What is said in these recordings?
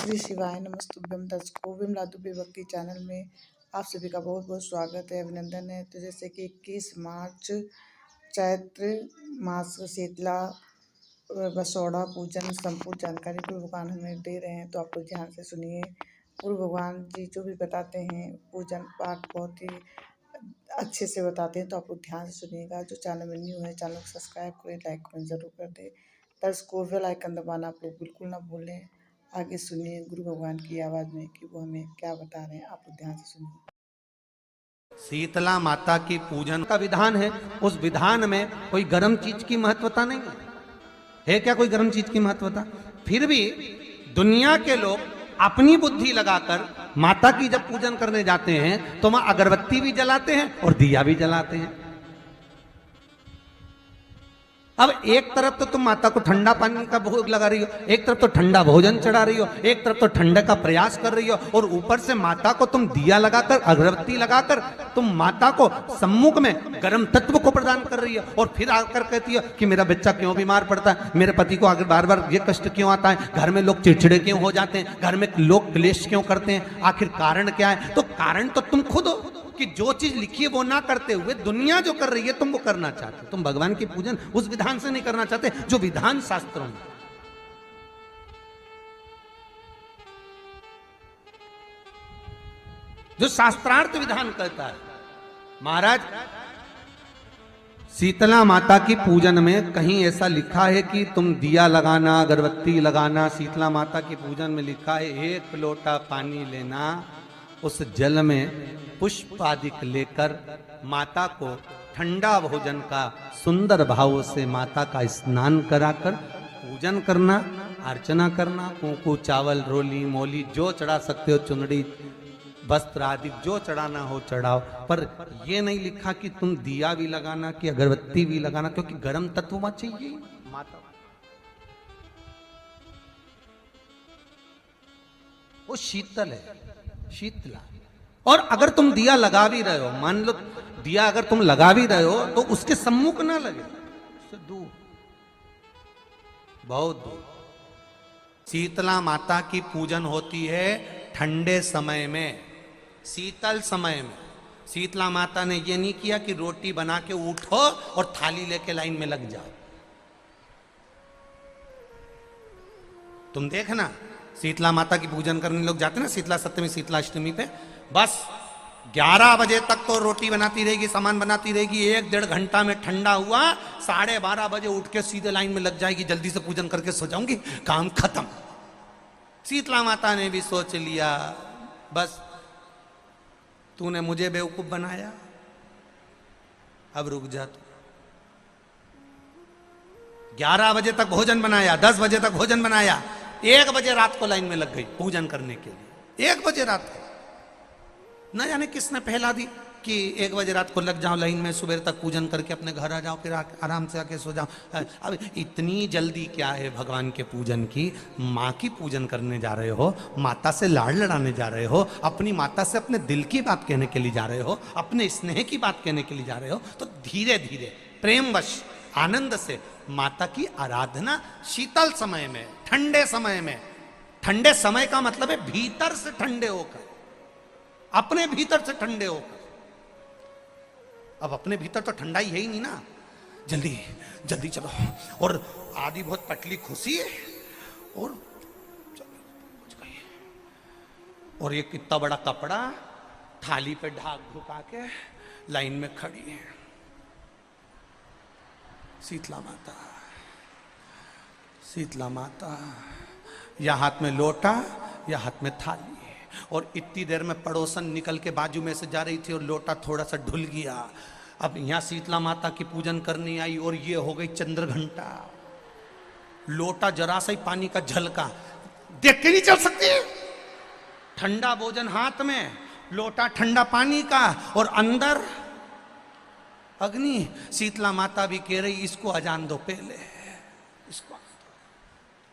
श्री शिवाय नमस्तुभ्यम। दर्शकों, विमला दुबे भक्ति चैनल में आप सभी का बहुत बहुत स्वागत है, अभिनंदन है। तो जैसे कि 21 मार्च चैत्र मास शीतला बसौड़ा पूजन संपूर्ण जानकारी पूर्व भगवान हमें दे रहे हैं, तो आप लोग ध्यान से सुनिए। पूर्व भगवान जी जो भी बताते हैं पूजन पाठ बहुत ही अच्छे से बताते हैं, तो आप लोग ध्यान से सुनिएगा। जो चैनल में न्यू है चैनल को सब्सक्राइब करें, लाइक कमेंट जरूर कर दें। दर्शकों, बेल आइकन दबाना आप लोग बिल्कुल ना भूलें। आगे सुनिए गुरु भगवान की आवाज में कि वो हमें क्या बता रहे हैं, आप लोग ध्यान से सुनिए। शीतला माता की पूजन का विधान है। उस विधान में कोई गर्म चीज की महत्वता नहीं है क्या? कोई गर्म चीज की महत्वता? फिर भी दुनिया के लोग अपनी बुद्धि लगाकर माता की जब पूजन करने जाते हैं तो वहां अगरबत्ती भी जलाते हैं और दिया भी जलाते हैं। अब एक तरफ तो तुम माता को ठंडा पानी का भोग लगा रही हो, एक तरफ तो ठंडा भोजन चढ़ा रही हो, एक तरफ तो ठंडे का प्रयास कर रही हो, और ऊपर से माता को तुम दिया लगाकर अगरबत्ती लगाकर तुम माता को सम्मुख में गर्म तत्व को प्रदान कर रही हो। और फिर आकर कहती हो कि मेरा बच्चा क्यों बीमार पड़ता है, मेरे पति को आगे बार बार ये कष्ट क्यों आता है, घर में लोग चिड़चिड़े क्यों हो जाते हैं, घर में लोग क्लेश क्यों करते हैं, आखिर कारण क्या है? तो कारण तो तुम खुद हो कि जो चीज लिखी है वो ना करते हुए दुनिया जो कर रही है तुम वो करना चाहते हो। तुम भगवान की पूजन उस विधान से नहीं करना चाहते जो विधान शास्त्रों में। जो शास्त्रार्थ विधान कहता है। महाराज, शीतला माता की पूजन में कहीं ऐसा लिखा है कि तुम दिया लगाना, अगरबत्ती लगाना? शीतला माता की पूजन में लिखा है 1 लोटा पानी लेना, उस जल में पुष्प आदि लेकर माता को ठंडा भोजन का सुंदर भाव से माता का स्नान कराकर पूजन करना, अर्चना करना। कुंकू, चावल, रोली, मोली जो चढ़ा सकते हो, चुनरी, वस्त्र आदि जो चढ़ाना हो चढ़ाओ। पर यह नहीं लिखा कि तुम दिया भी लगाना कि अगरबत्ती भी लगाना, क्योंकि गर्म तत्व वहां चाहिए। माता वो शीतल है, शीतला। और अगर तुम दिया लगा भी रहे हो, मान लो दिया अगर तुम लगा भी रहे हो तो उसके सम्मुख ना लगे, उससे दूर, बहुत दूर। शीतला माता की पूजन होती है ठंडे समय में, शीतल समय में। शीतला माता ने यह नहीं किया कि रोटी बना के उठो और थाली लेके लाइन में लग जाओ। तुम देखना, शीतला माता की पूजन करने लोग जाते ना शीतला सप्तमी, शीतला अष्टमी पे, बस 11 बजे तक तो रोटी बनाती रहेगी, सामान बनाती रहेगी। 1-1.5 घंटा में ठंडा हुआ, 12:30 बजे उठ के सीधे लाइन में लग जाएगी, जल्दी से पूजन करके सो जाऊंगी, काम खत्म। शीतला माता ने भी सोच लिया, बस तूने मुझे बेवकूफ बनाया, अब रुक जा तू। 11 बजे तक भोजन बनाया, 10 बजे तक भोजन बनाया, 1 बजे रात को लाइन में लग गई पूजन करने के लिए। 1 बजे रात को न जाने किसने पहला दी कि 1 बजे रात को लग जाओ लाइन में, सुबह तक पूजन करके अपने घर आ जाओ, फिर आराम से आके सो जाओ। अब इतनी जल्दी क्या है भगवान के पूजन की? माँ की पूजन करने जा रहे हो, माता से लाड़ लड़ाने जा रहे हो, अपनी माता से अपने दिल की बात कहने के लिए जा रहे हो, अपने स्नेह की बात कहने के लिए जा रहे हो, तो धीरे धीरे प्रेमवश आनंद से माता की आराधना शीतल समय में, ठंडे समय में। ठंडे समय का मतलब है भीतर से ठंडे होकर, अपने भीतर से ठंडे होकर। अब अपने भीतर तो ठंडा ही है ही नहीं ना, जल्दी जल्दी चलो। और आदि बहुत पतली खुशी है, और और ये कितना बड़ा कपड़ा थाली पे ढाक ढुका के लाइन में खड़ी है शीतला माता। शीतला माता, या हाथ में लोटा या हाथ में थाली, और इतनी देर में पड़ोसन निकल के बाजू में से जा रही थी और लोटा थोड़ा सा ढुल गया। अब यहां शीतला माता की पूजन करनी आई और ये हो गई चंद्र घंटा। लोटा जरा सा ही पानी का झलका, देख के नहीं चल सकती। ठंडा भोजन हाथ में, लोटा ठंडा पानी का, और अंदर अग्नि। शीतला माता भी कह रही इसको अजान दो पहले, इसको।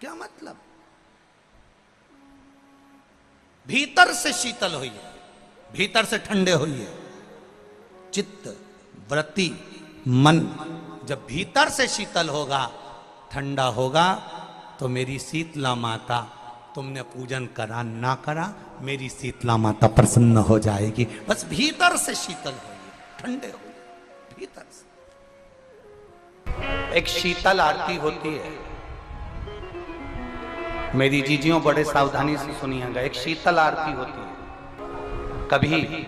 क्या मतलब? भीतर से शीतल हुई है, भीतर से ठंडे हुई है। चित्त, वृत्ति, मन जब भीतर से शीतल होगा, ठंडा होगा, तो मेरी शीतला माता तुमने पूजन करा ना करा, मेरी शीतला माता प्रसन्न हो जाएगी। बस भीतर से शीतल होइए, ठंडे हो भीतर से। एक शीतल आरती होती है, मेरी जीजियों बड़े सावधानी से सुनिएगा। एक शीतल आरती होती है। कभी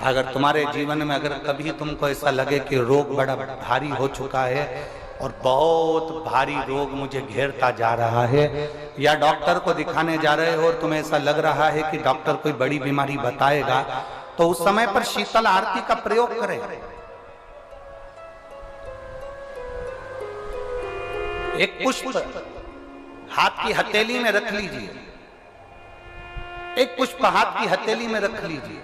अगर तुम्हारे जीवन में अगर कभी तुमको ऐसा लगे कि रोग बड़ा भारी हो चुका है और बहुत भारी रोग मुझे घेरता जा रहा है, या डॉक्टर को दिखाने जा रहे हो और तुम्हें ऐसा लग रहा है कि डॉक्टर कोई बड़ी बीमारी बताएगा, तो उस समय पर शीतल आरती का प्रयोग करें। एक पुष्प हाथ की हथेली में रख लीजिए, एक पुष्प हाथ की हथेली में रख लीजिए,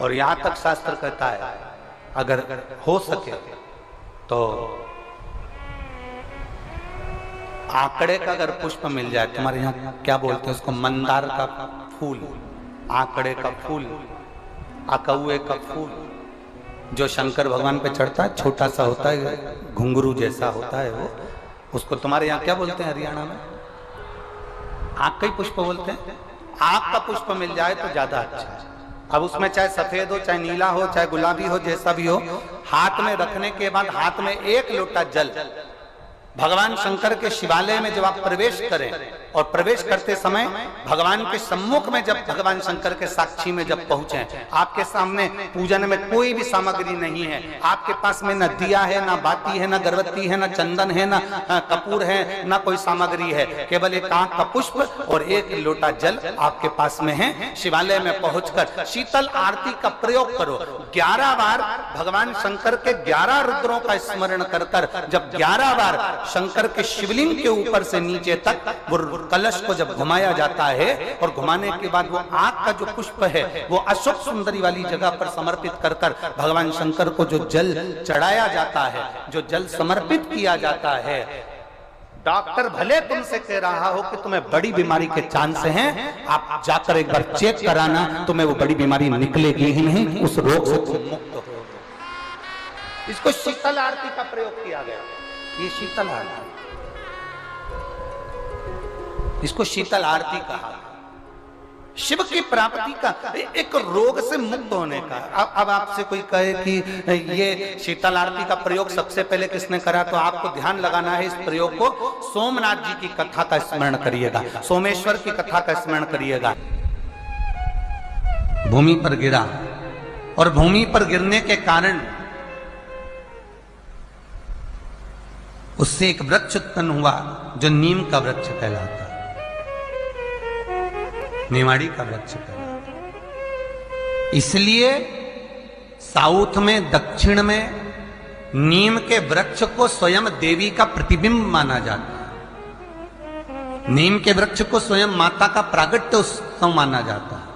और यहां तक शास्त्र कहता है अगर हो सके तो आंकड़े का अगर पुष्प मिल जाए, तुम्हारे यहां क्या बोलते हैं उसको, मंदार का फूल, आंकड़े का फूल, अकौए का फूल, जो शंकर भगवान पे चढ़ता है, छोटा सा होता है, घुंघरू जैसा होता है वो, उसको तुम्हारे यहां क्या बोलते हैं हरियाणा में, आंख का ही पुष्प बोलते हैं। आंख का पुष्प मिल जाए तो ज्यादा अच्छा है। अब उसमें चाहे सफेद हो, चाहे नीला हो, चाहे गुलाबी हो, जैसा भी हो, हाथ में रखने के बाद हाथ में एक लोटा जल, भगवान शंकर के शिवालय में जब आप प्रवेश करें और प्रवेश करते समय भगवान के सम्मुख में जब भगवान शंकर के साक्षी में जब पहुंचे, आपके सामने पूजन में कोई भी सामग्री नहीं है, आपके पास में न दिया है, ना बाती है, ना गर्भवती है, ना चंदन है, ना कपूर है, ना कोई सामग्री है, केवल एक आंख का पुष्प और एक लोटा जल आपके पास में है। शिवालय में पहुंचकर शीतल आरती का प्रयोग करो। 11 बार भगवान शंकर के 11 रुद्रों का स्मरण कर कर जब 11 बार शंकर के शिवलिंग के ऊपर से नीचे तक वो कलश को जब घुमाया जाता है, और घुमाने के बाद वो आंख का जो पुष्प है वो अशोक सुंदरी वाली जगह पर समर्पित कर कर भगवान शंकर को जो जल चढ़ाया जाता है, जो जल समर्पित किया जाता है, डॉक्टर भले तुमसे कह रहा हो कि तुम्हें बड़ी बीमारी के चांस हैं, आप जाकर एक बार चेक कराना, तुम्हें वो बड़ी बीमारी निकलेगी ही नहीं, उस रोग से तुम मुक्त हो। इसको शीतल आरती का प्रयोग किया गया। ये शीतल आरती, इसको शीतल आरती कहा। शिव की प्राप्ति का, एक रोग से मुक्त होने का। अब आपसे कोई कहे कि ये शीतल आरती का प्रयोग सबसे पहले किसने करा, तो आपको ध्यान लगाना है इस प्रयोग को, सोमनाथ जी की कथा का स्मरण करिएगा, सोमेश्वर की कथा का स्मरण करिएगा। भूमि पर गिरा और भूमि पर गिरने के कारण उससे एक वृक्ष उत्पन्न हुआ जो नीम का वृक्ष कहलाता, निमाड़ी का वृक्ष कहलाता। इसलिए साउथ में, दक्षिण में नीम के वृक्ष को स्वयं देवी का प्रतिबिंब माना जाता है। नीम के वृक्ष को स्वयं माता का प्रागट्य उत्सव माना जाता है।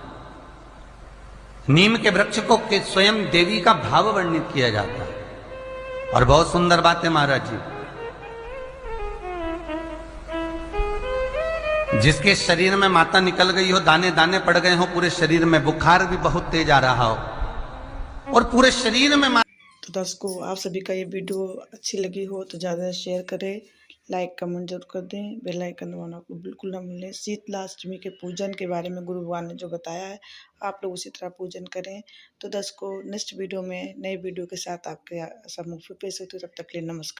नीम के वृक्ष को स्वयं देवी का भाव वर्णित किया जाता है। और बहुत सुंदर बात है महाराज जी, जिसके शरीर में माता निकल गई हो, दाने दाने पड़ गए हो पूरे शरीर में, बुखार भी बहुत तेज आ रहा हो और पूरे शरीर में तो दर्शकों, आप सभी का ये वीडियो अच्छी लगी हो तो ज़्यादा शेयर करें, लाइक कमेंट जरूर कर दें, बेल आइकन दबाना को बिल्कुल ना भूलें। शीतला अष्टमी के पूजन के बारे में गुरु भगवान ने जो बताया है, आप लोग उसी तरह पूजन करें। तो दर्शकों, नेक्स्ट वीडियो में नए वीडियो के साथ आपके सम्मुख फिर पेश होते, तब तक के लिए नमस्कार।